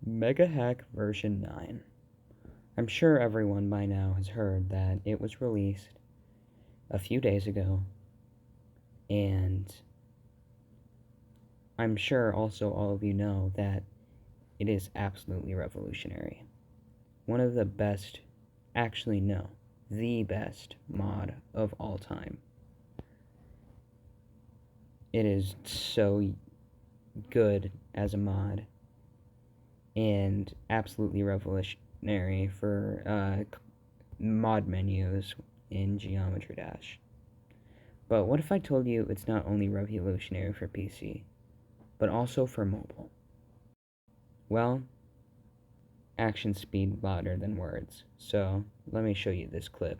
Mega Hack version 9. I'm sure everyone by now has heard that it was released a few days ago, and I'm sure also all of you know that it is absolutely revolutionary. One of the best, actually, no, the best mod of all time. It is so good as a mod and absolutely revolutionary for mod menus in Geometry Dash. But what if I told you it's not only revolutionary for PC, but also for mobile? Well, actions speak louder than words, so let me show you this clip.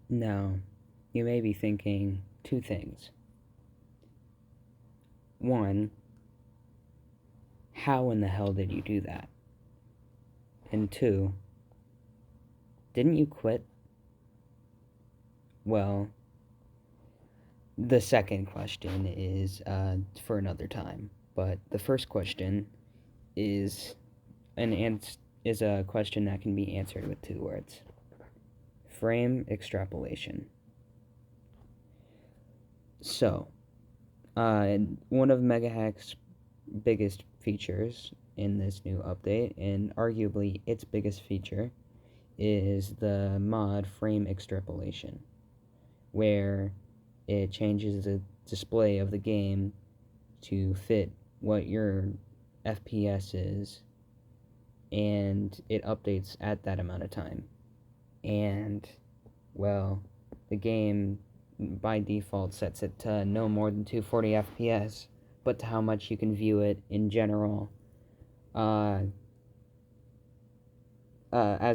Now, you may be thinking two things. One, how in the hell did you do that? And two, didn't you quit? Well, the second question is for another time, but the first question is is a question that can be answered with two words: frame extrapolation. So, one of MegaHack's biggest features in this new update, and arguably its biggest feature, is the mod frame extrapolation, where it changes the display of the game to fit what your FPS is, and it updates at that amount of time. And, well, the game by default sets it to no more than 240 FPS, but to how much you can view it in general as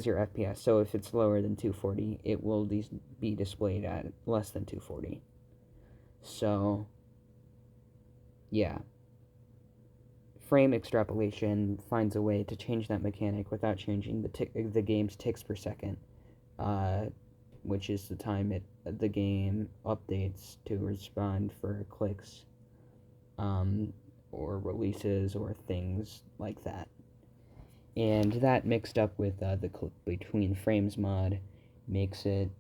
your FPS. So if it's lower than 240, it will be displayed at less than 240. So, yeah. Frame extrapolation finds a way to change that mechanic without changing the game's ticks per second, which is the time the game updates to respond for clicks, or releases or things like that. And that mixed up with the click between frames mod makes it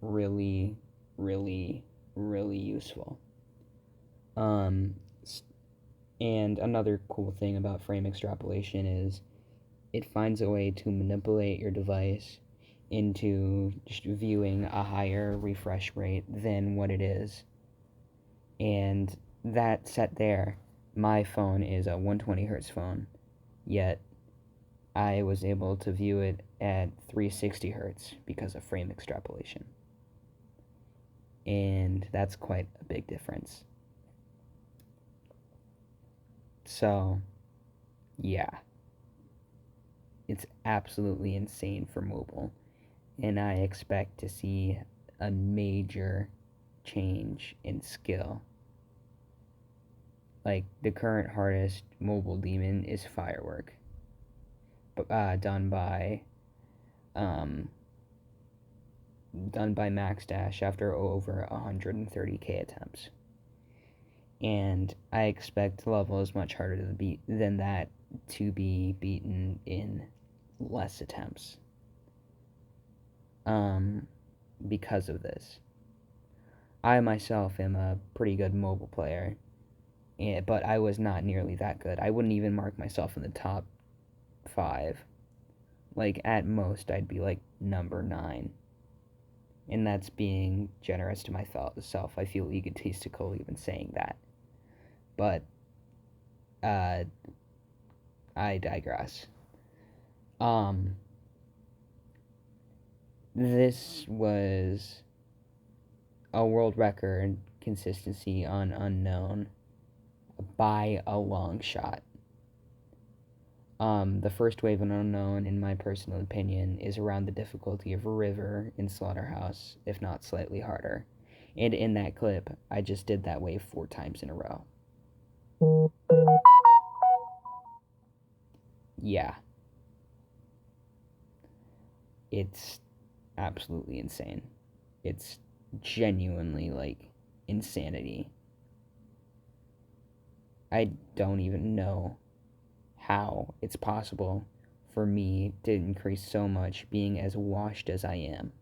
really, really, really useful. And another cool thing about frame extrapolation is it finds a way to manipulate your device into just viewing a higher refresh rate than what it is. And that set there, my phone is a 120 hertz phone, yet I was able to view it at 360 hertz because of frame extrapolation. And that's quite a big difference. So, yeah. It's absolutely insane for mobile, and I expect to see a major change in skill. Like, the current hardest mobile demon is Firework, done by Max Dash after over 130k attempts. And I expect levels much harder to beat than that to be beaten in less attempts. Because of this. I myself am a pretty good mobile player, but I was not nearly that good. I wouldn't even mark myself in the top 5. Like, at most, I'd be like number 9. And that's being generous to myself. I feel egotistical even saying that. But, I digress. This was a world record consistency on unknown by a long shot. The first wave of Unknown, in my personal opinion, is around the difficulty of River in Slaughterhouse, if not slightly harder. And in that clip, I just did that wave 4 times in a row. Yeah. It's absolutely insane. It's genuinely, like, insanity. I don't even know how it's possible for me to increase so much being as washed as I am.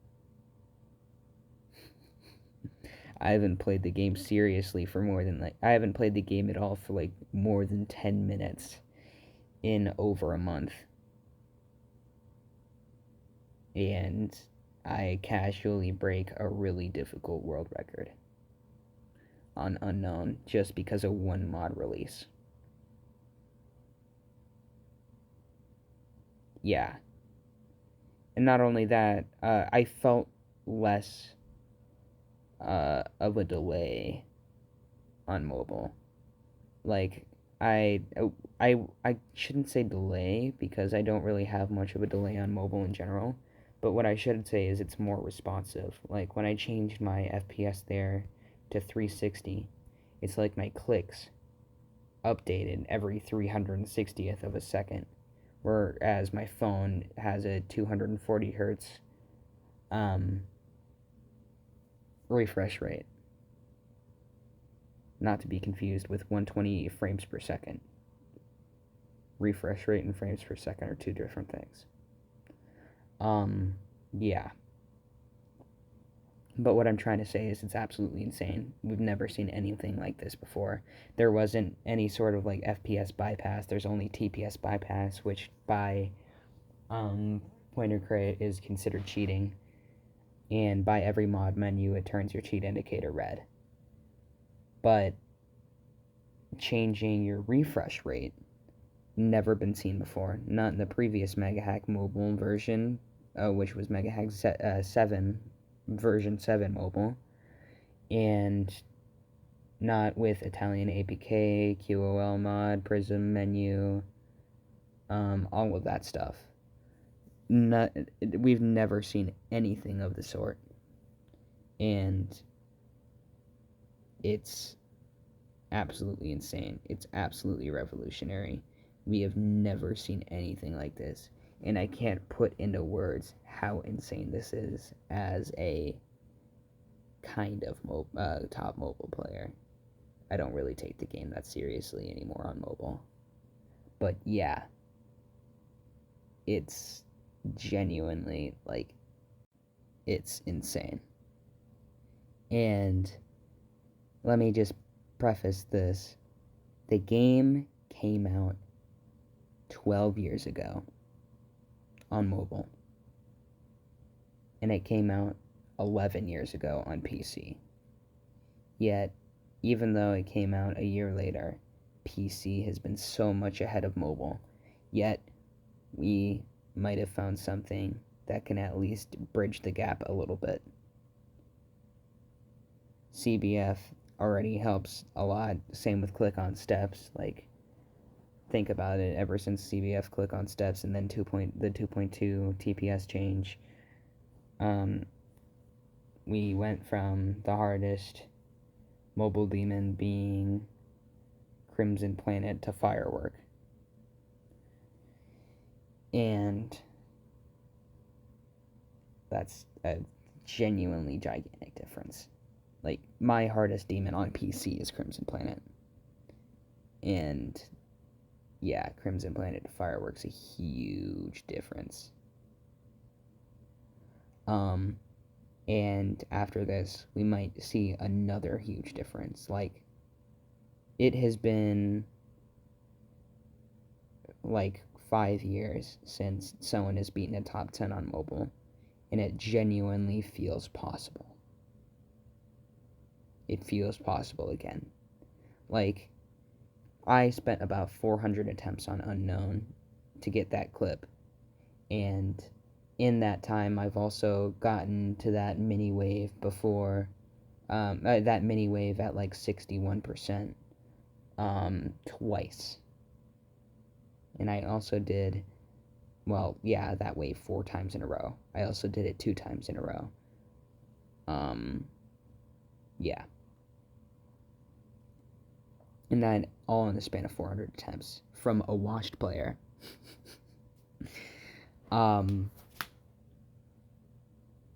I haven't played the game seriously for more than, like, I haven't played the game at all for, like, more than 10 minutes in over a month. And I casually break a really difficult world record on Unknown just because of one mod release. Yeah. And not only that, I felt less of a delay on mobile. Like, I, I shouldn't say delay because I don't really have much of a delay on mobile in general. But what I should say is it's more responsive. Like, when I changed my FPS there to 360, it's like my clicks updated every 360th of a second. Whereas my phone has a 240 hertz refresh rate. Not to be confused with 120 frames per second. Refresh rate and frames per second are two different things. Yeah. But what I'm trying to say is it's absolutely insane. We've never seen anything like this before. There wasn't any sort of like FPS bypass. There's only TPS bypass, which by Pointer Crate is considered cheating. And by every mod menu, it turns your cheat indicator red. But changing your refresh rate, never been seen before. Not in the previous MegaHack mobile version, which was MegaHack 7, version 7 mobile, and not with Italian APK, QOL mod, Prism menu, all of that stuff. We've never seen anything of the sort, and it's absolutely insane. It's absolutely revolutionary. We have never seen anything like this, and I can't put into words how insane this is as a kind of top mobile player. I don't really take the game that seriously anymore on mobile. But yeah, it's genuinely, like, it's insane. And let me just preface this. The game came out 12 years ago on mobile. And it came out 11 years ago on PC. Yet, even though it came out a year later, PC has been so much ahead of mobile. Yet, we might have found something that can at least bridge the gap a little bit. CBF already helps a lot. Same with Click on Steps. Like, think about it. Ever since CBF Click on Steps and then the 2.2 TPS change, we went from the hardest mobile demon being Crimson Planet to Firework. And that's a genuinely gigantic difference. Like, my hardest demon on PC is Crimson Planet. And yeah, Crimson Planet to Firework's a huge difference. And after this, we might see another huge difference. Like, it has been like 5 years since someone has beaten a top 10 on mobile, and it genuinely feels possible. It feels possible again. Like, I spent about 400 attempts on Unknown to get that clip, and in that time, I've also gotten to that mini wave before, that mini wave at like 61%. twice. And I also did, well, yeah, that way 4 times in a row. I also did it 2 times in a row. Yeah. And then all in the span of 400 attempts from a washed player.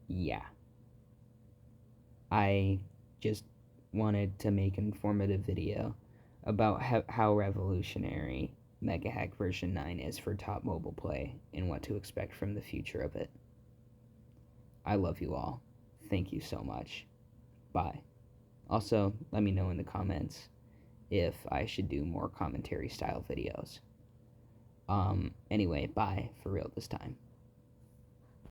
Yeah. I just wanted to make an informative video about how revolutionary Mega Hack version 9 is for top mobile play and what to expect from the future of it. I love you all. Thank you so much. Bye. Also, let me know in the comments if I should do more commentary style videos. Anyway, bye for real this time.